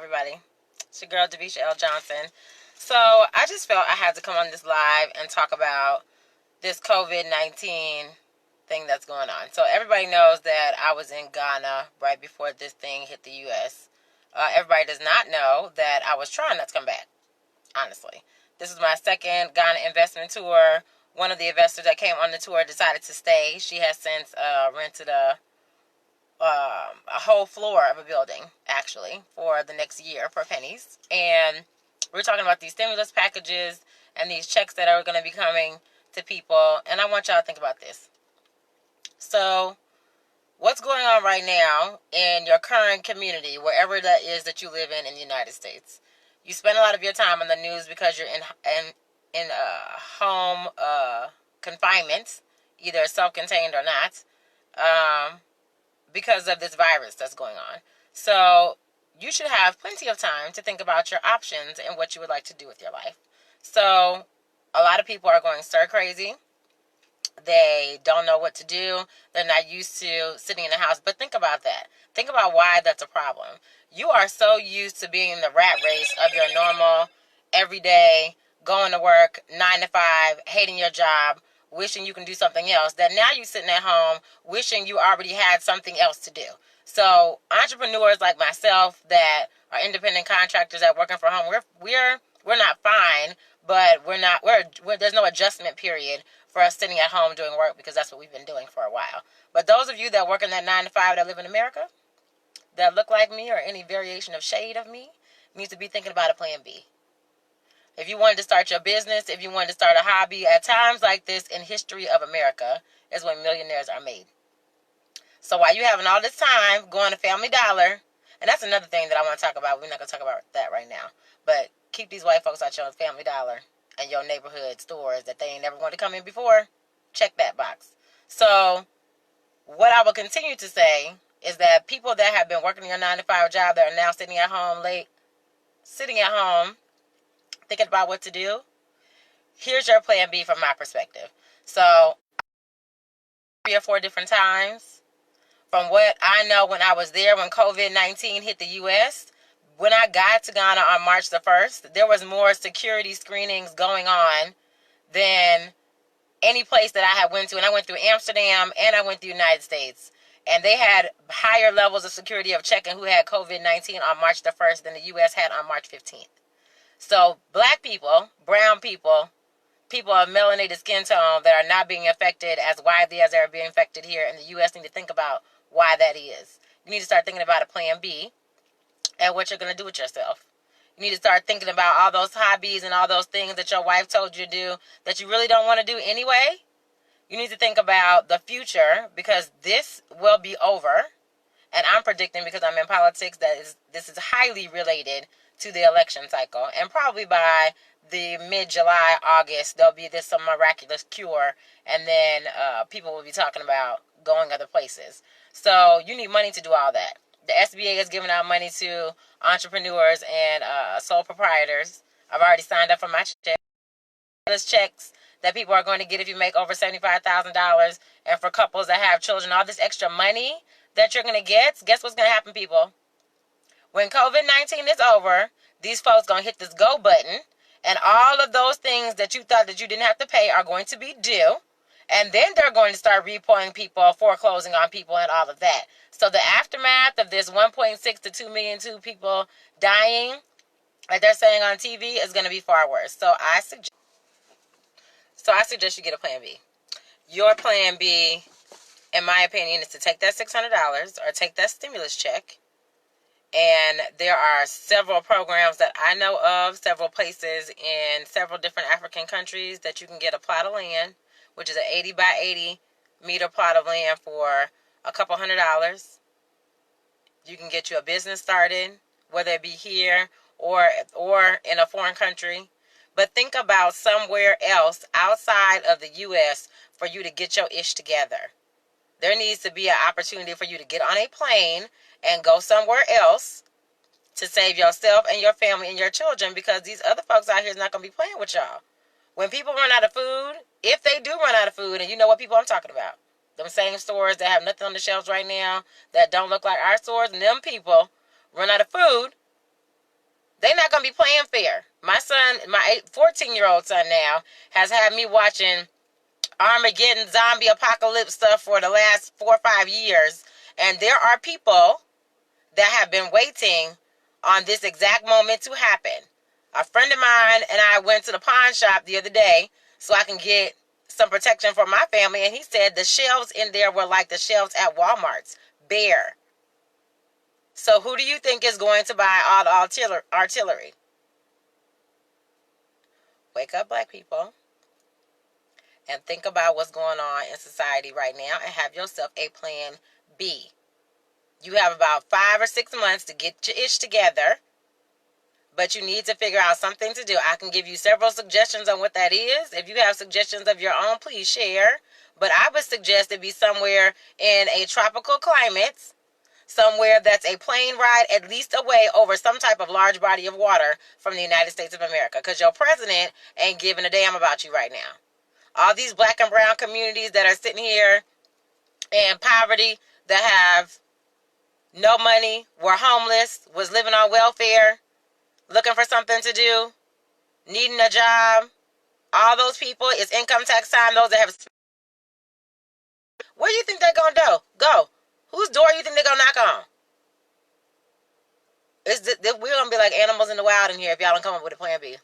everybody? It's your girl, Davisha L. Johnson. So, I just felt I had to come on this live and talk about this COVID-19 thing that's going on. So, everybody knows that I was in Ghana right before this thing hit the U.S. Everybody does not know that I was trying not to come back, honestly. This is my second Ghana investment tour. One of the investors that came on the tour decided to stay. She has since rented a whole floor of a building, actually, for the next year for pennies. And we're talking about these stimulus packages and these checks that are going to be coming to people. And I want y'all to think about this. So, what's going on right now in your current community, wherever that is that you live in the United States? You spend a lot of your time on the news because you're in home confinement, either self-contained or not. Because of this virus that's going on. So you should have plenty of time to think about your options and what you would like to do with your life. So a lot of people are going stir crazy. They don't know what to do. They're not used to sitting in the house. But think about that. Think about why that's a problem. You are so used to being in the rat race of your normal, everyday, going to work, 9 to 5, hating your job, wishing you can do something else, that now you're sitting at home wishing you already had something else to do. So entrepreneurs like myself that are independent contractors that working from home, we're not fine, but there's no adjustment period for us sitting at home doing work, because that's what we've been doing for a while. But those of you that work in that 9 to 5 that live in America, that look like me or any variation of shade of me, need to be thinking about a plan B. If you wanted to start your business, if you wanted to start a hobby, at times like this in history of America is when millionaires are made. So while you're having all this time going to Family Dollar, and that's another thing that I want to talk about. We're not going to talk about that right now. But keep these white folks out your Family Dollar and your neighborhood stores that they ain't never wanted to come in before. Check that box. So what I will continue to say is that people that have been working your 9 to 5 job that are now sitting at home thinking about what to do, here's your plan B from my perspective. So, 3 or 4 different times, from what I know when I was there when COVID-19 hit the U.S., when I got to Ghana on March the 1st, there was more security screenings going on than any place that I had went to. And I went through Amsterdam and I went through the United States. And they had higher levels of security of checking who had COVID-19 on March the 1st than the U.S. had on March 15th. So black people, brown people, people of melanated skin tone that are not being affected as widely as they're being affected here in the U.S. need to think about why that is. You need to start thinking about a plan B and what you're going to do with yourself. You need to start thinking about all those hobbies and all those things that your wife told you to do that you really don't want to do anyway. You need to think about the future, because this will be over. And I'm predicting, because I'm in politics, that this is highly related to the election cycle. And probably by the mid-July, August, there'll be some miraculous cure. And then people will be talking about going other places. So you need money to do all that. The SBA is giving out money to entrepreneurs and sole proprietors. I've already signed up for my checks that people are going to get if you make over $75,000. And for couples that have children, all this extra money that you're going to get, guess what's going to happen, people? When COVID-19 is over, these folks going to hit this go button, and all of those things that you thought that you didn't have to pay are going to be due. And then they're going to start reporting people, foreclosing on people and all of that. So the aftermath of this 1.6 to 2 million people dying, like they're saying on TV, is going to be far worse. So I suggest you get a plan B. Your plan B, in my opinion, is to take that $600 or take that stimulus check. And there are several programs that I know of, several places in several different African countries that you can get a plot of land, which is an 80 by 80 meter plot of land for a couple $100. You can get you a business started, whether it be here or in a foreign country. But think about somewhere else outside of the U.S. for you to get your ish together. There needs to be an opportunity for you to get on a plane and go somewhere else to save yourself and your family and your children, because these other folks out here is not going to be playing with y'all. When people run out of food, if they do run out of food, and you know what people I'm talking about, them same stores that have nothing on the shelves right now that don't look like our stores, and them people run out of food, They're not going to be playing fair. My son, my 14-year-old son now, has had me watching Armageddon zombie apocalypse stuff for the last 4 or 5 years. And there are people that have been waiting on this exact moment to happen. A friend of mine and I went to the pawn shop the other day so I can get some protection for my family, and he said the shelves in there were like the shelves at Walmart's, bare. So who do you think is going to buy all the artillery? Wake up, black people, and think about what's going on in society right now and have yourself a plan B. You have about 5 or 6 months to get your ish together, but you need to figure out something to do. I can give you several suggestions on what that is. If you have suggestions of your own, please share. But I would suggest it be somewhere in a tropical climate, somewhere that's a plane ride at least away over some type of large body of water from the United States of America, because your president ain't giving a damn about you right now. All these black and brown communities that are sitting here in poverty, that have no money, were homeless, was living on welfare, looking for something to do, needing a job, all those people, it's income tax time. Those that have, where do you think they're going to go? Whose door you think they're going to knock on? We're going to be like animals in the wild in here if y'all don't come up with a plan B.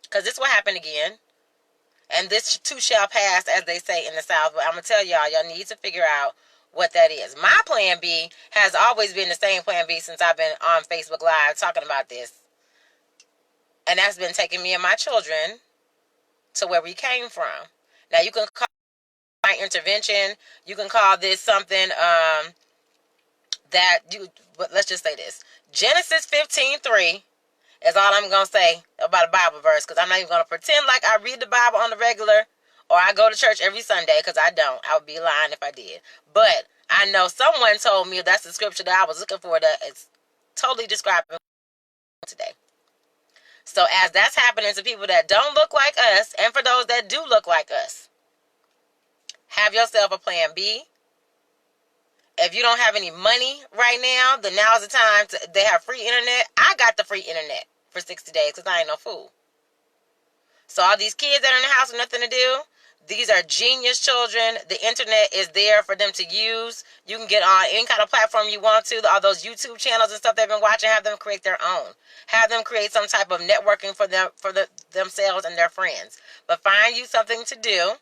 Because this will happen again. And this too shall pass, as they say in the South. But I'm going to tell y'all need to figure out what that is. My plan B has always been the same plan B since I've been on Facebook Live talking about this. And that's been taking me and my children to where we came from. Now, you can call my intervention. You can call this something but let's just say this. Genesis 15:3 is all I'm going to say about a Bible verse, because I'm not even going to pretend like I read the Bible on the regular or I go to church every Sunday, because I don't. I would be lying if I did. But I know someone told me that's the scripture that I was looking for that is totally describing today. So as that's happening to people that don't look like us, and for those that do look like us, have yourself a plan B. If you don't have any money right now, then now's the time. They have free internet. I got the free internet for 60 days because I ain't no fool. So all these kids that are in the house with nothing to do, these are genius children. The internet is there for them to use. You can get on any kind of platform you want to. All those YouTube channels and stuff they've been watching, have them create their own. Have them create some type of networking for themselves and their friends. But find you something to do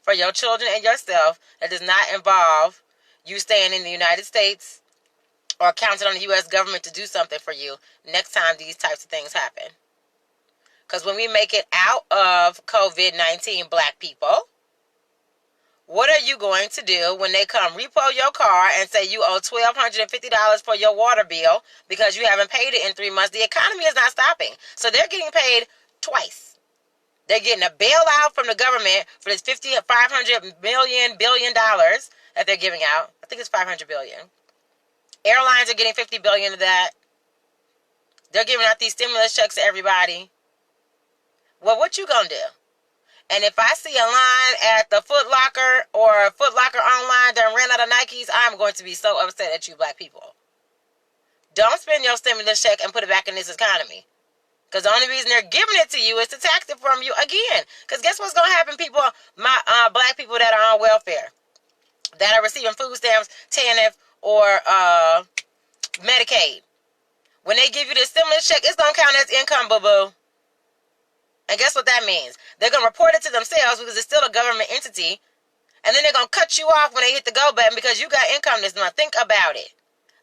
for your children and yourself that does not involve you staying in the United States or counting on the U.S. government to do something for you next time these types of things happen. Because when we make it out of COVID-19, black people, what are you going to do when they come repo your car and say you owe $1,250 for your water bill because you haven't paid it in 3 months? The economy is not stopping. So they're getting paid twice. They're getting a bailout from the government for this $500 billion that they're giving out. I think it's $500 billion. Airlines are getting $50 billion of that. They're giving out these stimulus checks to everybody. Well, what you gonna do? And if I see a line at the Foot Locker or Foot Locker online that ran out of Nikes, I'm going to be so upset at you black people. Don't spend your stimulus check and put it back in this economy. Because the only reason they're giving it to you is to tax it from you again. Because guess what's going to happen, people, black people that are on welfare, that are receiving food stamps, TANF, or Medicaid. When they give you the stimulus check, it's going to count as income, boo-boo. And guess what that means? They're going to report it to themselves because it's still a government entity. And then they're going to cut you off when they hit the go button because you got income this month. Think about it.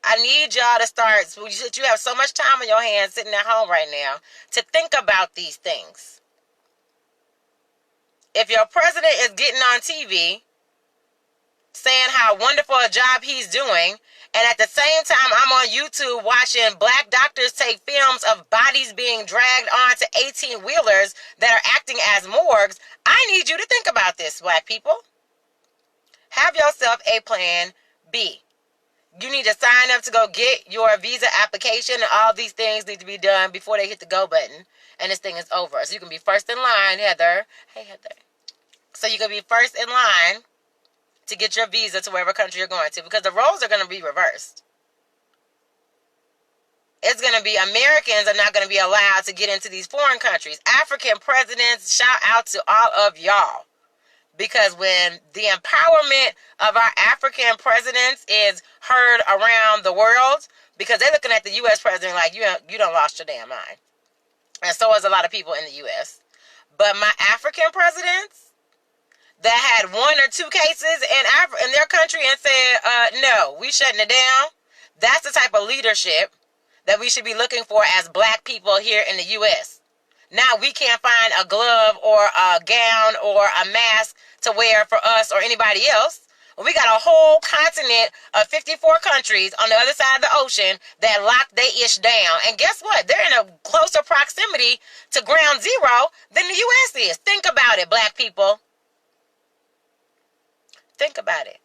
I need y'all to start, you have so much time on your hands sitting at home right now, to think about these things. If your president is getting on TV saying how wonderful a job he's doing, and at the same time I'm on YouTube watching black doctors take films of bodies being dragged onto 18-wheelers that are acting as morgues, I need you to think about this, black people. Have yourself a plan B. You need to sign up to go get your visa application, and all these things need to be done before they hit the go button, and this thing is over. So you can be first in line, Heather. Hey, Heather. So you can be first in line to get your visa to wherever country you're going to, because the roles are going to be reversed. It's going to be Americans are not going to be allowed to get into these foreign countries. African presidents, shout out to all of y'all. Because when the empowerment of our African presidents is heard around the world, because they're looking at the U.S. president like, you done lost your damn mind. And so is a lot of people in the U.S. But my African presidents that had 1 or 2 cases in their country and said, no, we shutting it down. That's the type of leadership that we should be looking for as black people here in the U.S. Now we can't find a glove or a gown or a mask to wear for us or anybody else. We got a whole continent of 54 countries on the other side of the ocean that locked they ish down. And guess what? They're in a closer proximity to ground zero than the U.S. is. Think about it, black people. Think about it.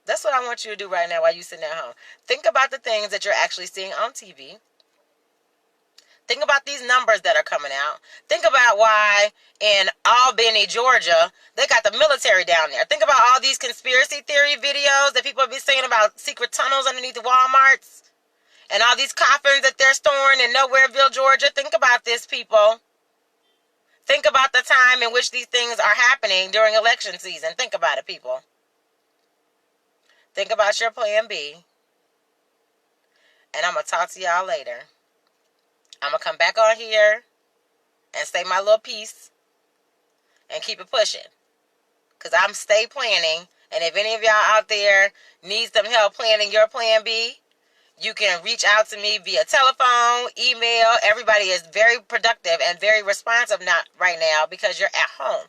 That's what I want you to do right now while you're sitting at home. Think about the things that you're actually seeing on TV. Think about these numbers that are coming out. Think about why in Albany, Georgia, they got the military down there. Think about all these conspiracy theory videos that people have been saying about secret tunnels underneath the Walmarts and all these coffins that they're storing in Nowhereville, Georgia. Think about this, people. Think about the time in which these things are happening during election season. Think about it, people. Think about your plan B. And I'm going to talk to y'all later. I'm going to come back on here and say my little piece and keep it pushing. Because I'm stay planning. And if any of y'all out there need some help planning your plan B, you can reach out to me via telephone, email. Everybody is very productive and very responsive right now because you're at home.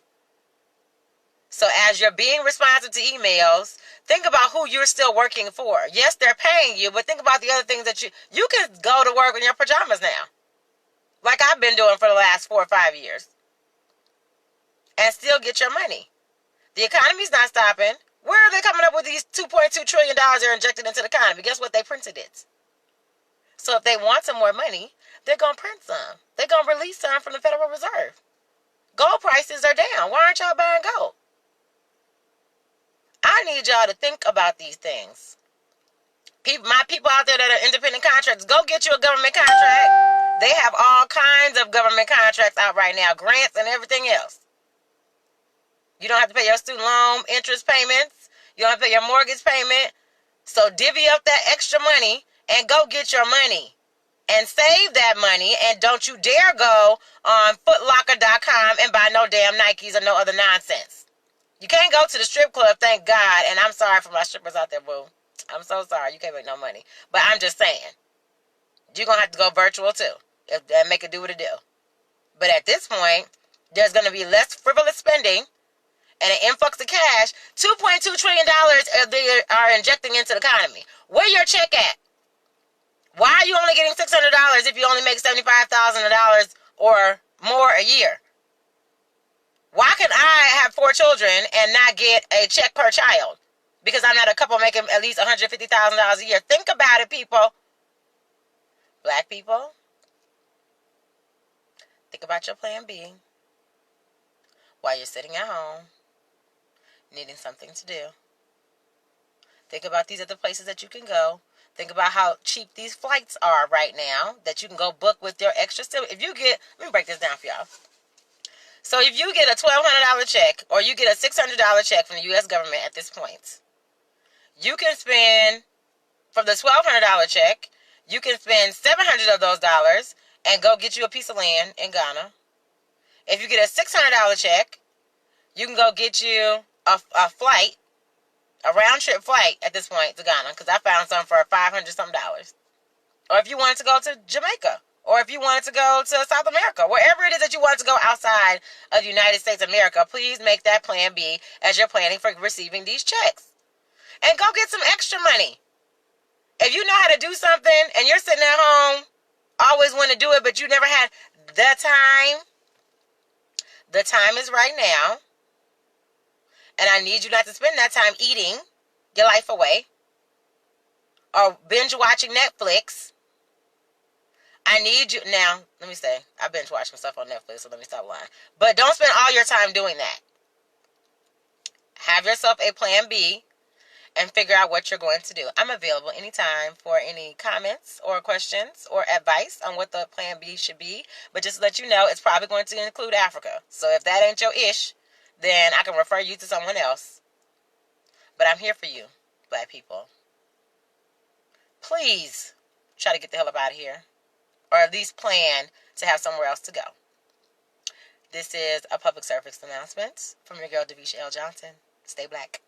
So as you're being responsive to emails, think about who you're still working for. Yes, they're paying you, but think about the other things that you can go to work in your pajamas now. Like I've been doing for the last 4 or 5 years. And still get your money. The economy's not stopping. Where are they coming up with these $2.2 trillion they're injected into the economy? Guess what? They printed it. So if they want some more money, they're going to print some. They're going to release some from the Federal Reserve. Gold prices are down. Why aren't y'all buying gold? I need y'all to think about these things. My people out there that are independent contractors, go get you a government contract. They have all kinds of government contracts out right now, grants and everything else. You don't have to pay your student loan interest payments. You don't have to pay your mortgage payment. So divvy up that extra money and go get your money. And save that money. And don't you dare go on footlocker.com and buy no damn Nikes or no other nonsense. You can't go to the strip club, thank God. And I'm sorry for my strippers out there, boo. I'm so sorry. You can't make no money. But I'm just saying. You're going to have to go virtual too. And make it do what it do. But at this point, there's going to be less frivolous spending and an influx of cash. $2.2 trillion they are injecting into the economy. Where your check at? Why are you only getting $600 if you only make $75,000 or more a year? Why can I have 4 children and not get a check per child? Because I'm not a couple making at least $150,000 a year. Think about it, people. Black people. Think about your plan B. While you're sitting at home, needing something to do. Think about these other places that you can go. Think about how cheap these flights are right now that you can go book with your extra still. If you get, let me break this down for y'all. So if you get a $1,200 check or you get a $600 check from the U.S. government at this point, you can spend, from the $1,200 check, you can spend $700 of those dollars and go get you a piece of land in Ghana. If you get a $600 check, you can go get you a flight, a round-trip flight at this point to Ghana, because I found some for $500-something. Or if you wanted to go to Jamaica, or if you wanted to go to South America, wherever it is that you want to go outside of the United States of America, please make that plan B as you're planning for receiving these checks. And go get some extra money. If you know how to do something and you're sitting at home, always want to do it, but you never had the time is right now. And I need you not to spend that time eating your life away or binge watching Netflix. I need you, now, let me say, I binge watching stuff on Netflix, so let me stop lying. But don't spend all your time doing that. Have yourself a plan B and figure out what you're going to do. I'm available anytime for any comments or questions or advice on what the plan B should be. But just to let you know, it's probably going to include Africa. So if that ain't your ish, then I can refer you to someone else. But I'm here for you, Black people. Please try to get the hell up out of here. Or at least plan to have somewhere else to go. This is a public service announcement from your girl, Devisha L. Johnson. Stay black.